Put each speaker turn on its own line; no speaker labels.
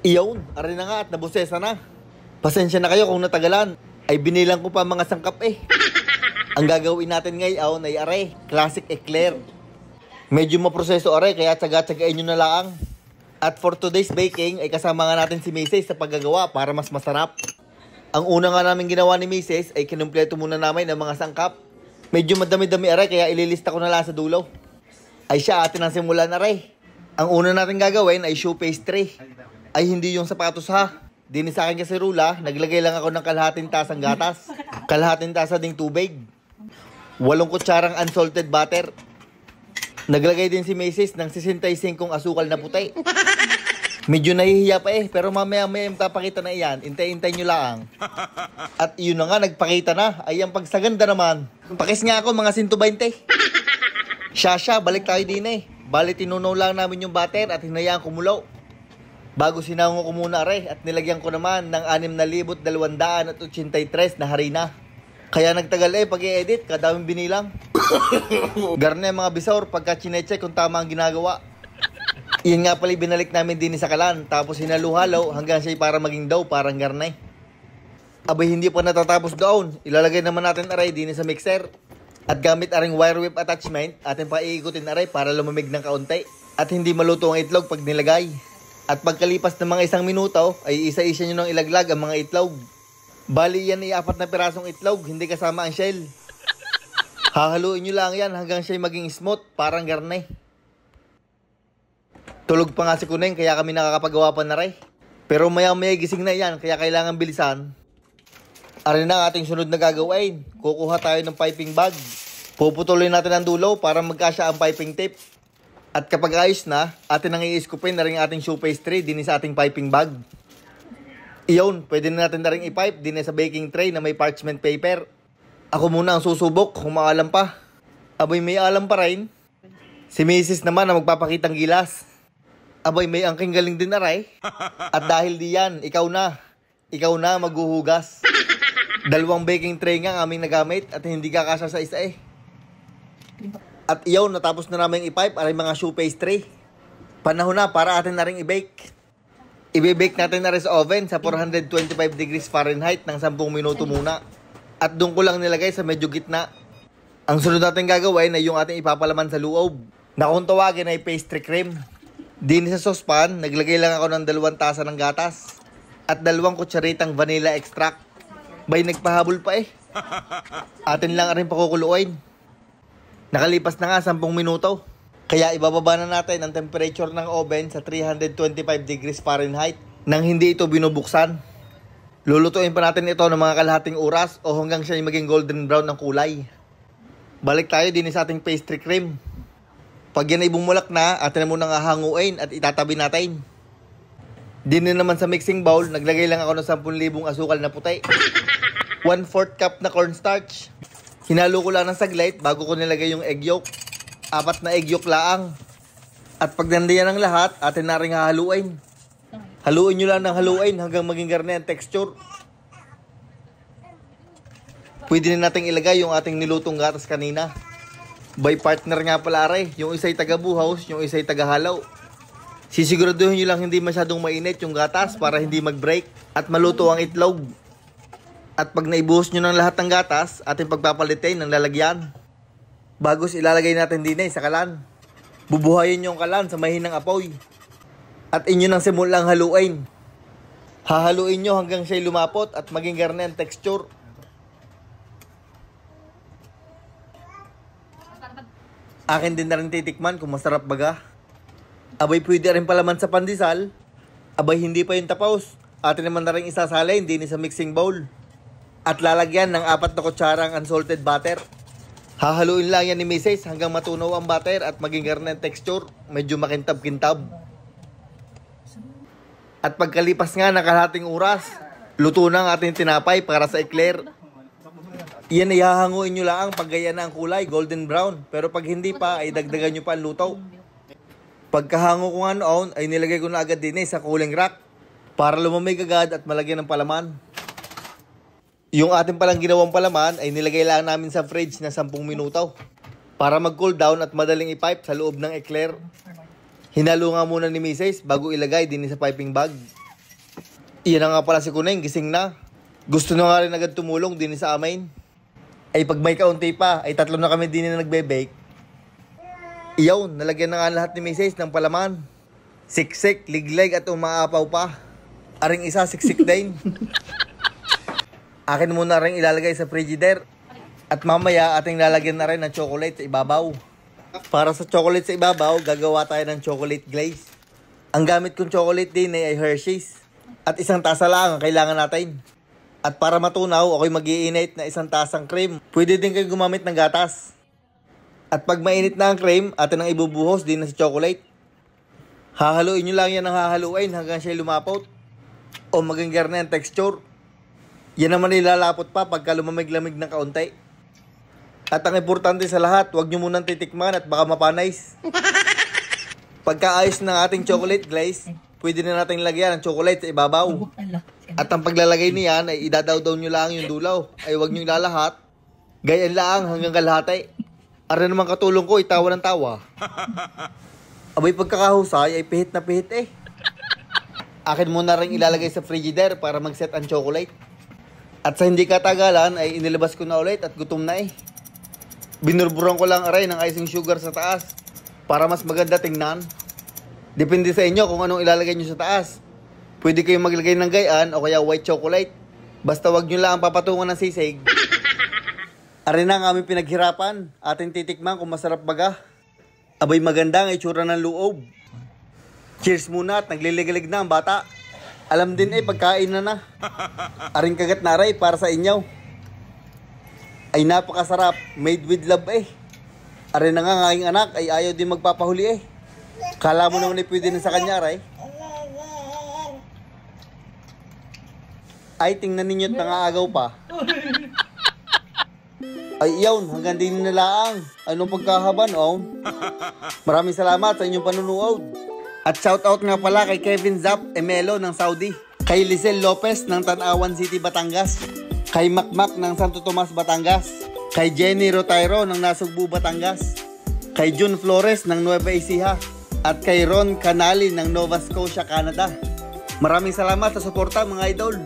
Iyon, aray na nga at nabusesa na. Pasensya na kayo kung natagalan. Ay binilang ko pa mga sangkap eh. Ang gagawin natin ngayon ay aray, classic eclair. Medyo maproseso aray kaya tsaga-tsagain nyo na lang. At for today's baking ay kasama nga natin si Mrs. sa paggagawa para mas masarap. Ang una nga namin ginawa ni Mrs. ay kinumpleto muna namin ang mga sangkap. Medyo madami-dami aray kaya ililista ko na lang sa dulo. Ay siya atin ang simulan aray. Ang una natin gagawin ay shoe pastry. Ay hindi yung sapatos ha. Dini sa akin kasi rula, naglagay lang ako ng kalahating tasang gatas. Kalahating tasa ding tubig. 8 kutsarang unsalted butter. Naglagay din si Mrs. ng 65 asukal na puti. Medyo nahihiya pa eh, pero mamaya-maya magpapakita na iyan. Intay-intay nyo lang. At yun na nga, nagpakita na. Ay ang pagsaganda naman. Pakis nga ako mga 120. Siya, balik tayo din eh. Bali tinunaw lang namin yung butter at hinayaan kumulo. Bago sinango ko muna aray at nilagyan ko naman ng 6,283 na harina. Kaya nagtagal eh pag i-edit, kadaming binilang. Garne mga bisor pagka chinecheck kung tama ang ginagawa. Iyan nga pala binalik namin din sa kalan, tapos hinaluhalo hanggang siya para maging dough parang garne. Abay hindi pa natatapos doon, ilalagay naman natin aray din sa mixer. At gamit aring wire whip attachment, atin pa iikutin aray para lumamig ng kaunti. At hindi maluto ang itlog pag nilagay. At pagkalipas ng mga 1 minuto, ay isa-isa nyo nang ilaglag ang mga itlog. Bali yan ay 4 na pirasong itlog, hindi kasama ang shell. Hahaluin nyo lang yan hanggang siya'y maging smooth, parang garne. Tulog pa nga si Kuneng, kaya kami nakakapagawa pa na rin. Pero maya-maya gising na yan, kaya kailangan bilisan. Arin na ang ating sunod na gagawin. Kukuha tayo ng piping bag. Puputulin natin ang dulo para magkasya ang piping tip. At kapag ayos na, atin nang i-scoopin na rin ating shoe pastry din sa ating piping bag. Iyon, pwede na natin na rin i-pipe din sa baking tray na may parchment paper. Ako muna ang susubok kung maalam pa. Abay may alam pa rin. Si Mrs. naman ang magpapakitang gilas. Abay may angking galing din na rin. At dahil diyan, ikaw na maghuhugas. 2 baking tray nga ang aming nagamit at hindi kakasya sa isa eh. At iyon, natapos na namin i-pipe aray mga shoe pastry. Panahon na para atin na rin i-bake. I-bake natin na rin sa oven sa 425 degrees Fahrenheit ng 10 minuto muna. At doon ko lang nilagay sa medyo gitna. Ang sunod natin gagawin ay yung ating ipapalaman sa loob. Na kung tawagin ay pastry cream. Din sa saucepan, naglagay lang ako ng 2 tasa ng gatas. At 2 kutsaritang vanilla extract. Bay nagpahabol pa eh. Atin lang rin pakukuluin. Nakalipas na nga 10 minuto. Kaya ibababa na natin ang temperature ng oven sa 325 degrees Fahrenheit nang hindi ito binubuksan. Lulutuin pa natin ito ng mga kalahating oras o hanggang siya maging golden brown ng kulay. Balik tayo din sa ating pastry cream. Pag yan ay bumulak na, atin na munang hahanguin at itatabi natin. Din naman sa mixing bowl, naglagay lang ako ng 10,000 asukal na puti. 1/4 cup na cornstarch. Hinalo ko lang ng saglit bago ko nilagay yung egg yolk. 4 na egg yolk laang. At pag nandiyan ang lahat, atin na rin hahaluin. Haluin nyo lang ng haluin hanggang maging garne ang texture. Pwede na natin ilagay yung ating nilutong gatas kanina. By partner nga pala aray, yung isa'y taga-buhaws, yung isa'y taga-halaw. Sisiguraduhin nyo lang hindi masyadong mainit yung gatas para hindi mag-break at maluto ang itlog. At pag naibuhos nyo ng lahat ng gatas, ating pagpapalitin ng lalagyan. Bagos ilalagay natin din sa kalan. Bubuhayin nyo ang kalan sa mahinang apoy. At inyo nang simulang haluin. Hahaluin nyo hanggang siya'y lumapot at maging garne ang texture. Akin din na rin titikman kung masarap baga. Abay pwede rin palaman sa pandesal. Abay hindi pa yung tapos. Atin naman na rin isasalin din sa mixing bowl. At lalagyan ng 4 na kutsarang unsalted butter. Hahaluin lang yan ni Mrs. hanggang matunaw ang butter at maging garne ang texture. Medyo makintab-kintab. At pagkalipas nga ng kalahating oras, luto na ang ating tinapay para sa eclair. Iyan ay hahanguin nyo lang pag gaya na ang kulay, golden brown. Pero pag hindi pa, ay dagdagan nyo pa ang luto. Pagkahango ko nga noon, ay nilagay ko na agad din sa cooling rack para lumamig agad at malagyan ng palaman. Yung ating palang ginawang palaman ay nilagay lang namin sa fridge na 10 minuto para mag-cool down at madaling i-pipe sa loob ng eclair. Hinalo nga muna ni Mrs. bago ilagay din sa piping bag. Iyan na nga pala si Kuneng, gising na. Gusto na nga rin agad tumulong din sa amin. Ay pag may kaunti pa, ay 3 na kami din na nagbe-bake. Iyaw, nalagyan na nga lahat ni Mrs. ng palaman. Siksik, ligleg at umaapaw pa. Aring isa, siksik din. Akin muna rin ilalagay sa frigider. At mamaya ating lalagyan na rin ng chocolate sa ibabaw. Para sa chocolate sa ibabaw, gagawa tayo ng chocolate glaze. Ang gamit kong chocolate din ay Hershey's. At 1 tasa lang ang kailangan natin. At para matunaw, ako'y mag-iinit na 1 tasang cream. Pwede din kayo gumamit ng gatas. At pag mainit na ang cream, atin ang ibubuhos din na sa chocolate. Hahaluin nyo lang yan ng hahaluin hanggang siya lumapot. O maganggar na yung texture. Yan naman ilalapot pa pagka lumamig-lamig ng kaunti. At ang importante sa lahat, huwag nyo munang titikman at baka mapanays. Pagkaayos ng ating chocolate glaze, pwede na natin lagyan ng chocolate sa ibabaw. At ang paglalagay niyan ay idadaw-daw nyo lang yung dulaw. Ay huwag nyo lalahat. Gayan lang hanggang kalahati. Ara naman katulong ko, itawa ng tawa. Abay pagkakahusay ay pihit na pihit eh. Akin muna rin ilalagay sa frigider para mag-set ang chocolate. At sa hindi katagalan ay inilabas ko na ulit at gutom na eh. Binurburan ko lang aray ng icing sugar sa taas para mas maganda tingnan. Depende sa inyo kung anong ilalagay nyo sa taas. Pwede kayong maglagay ng gayaan o kaya white chocolate. Basta wag nyo lang papatungan ng sisig. Aray na ang aming pinaghirapan. Ating titikman kung masarap baga. Abay maganda ang itsura ng loob. Cheers muna at nagliligalig na ang bata. Alam din eh pagkain na. Aring kagat na aray para sa inyo. Ay napakasarap. Made with love eh. Aray na nga ang aking anak ay ayaw din magpapahuli eh. Kala mo naman ay pwede na sa kanya aray. Ay tingnan ninyo at nangaagaw pa. Ay iyaw, hanggang din nilaang. Anong pagkahaban, oh? Maraming salamat sa inyong panunood. At shoutout nga pala kay Kevin Zap Emelo ng Saudi. Kay Lisel Lopez ng Tanawan City, Batangas. Kay Makmak ng Santo Tomas, Batangas. Kay Jenny Rotairo ng Nasugbu, Batangas. Kay June Flores ng Nueva Ecija. At kay Ron Canali ng Nova Scotia, Canada. Maraming salamat sa suporta mga idol.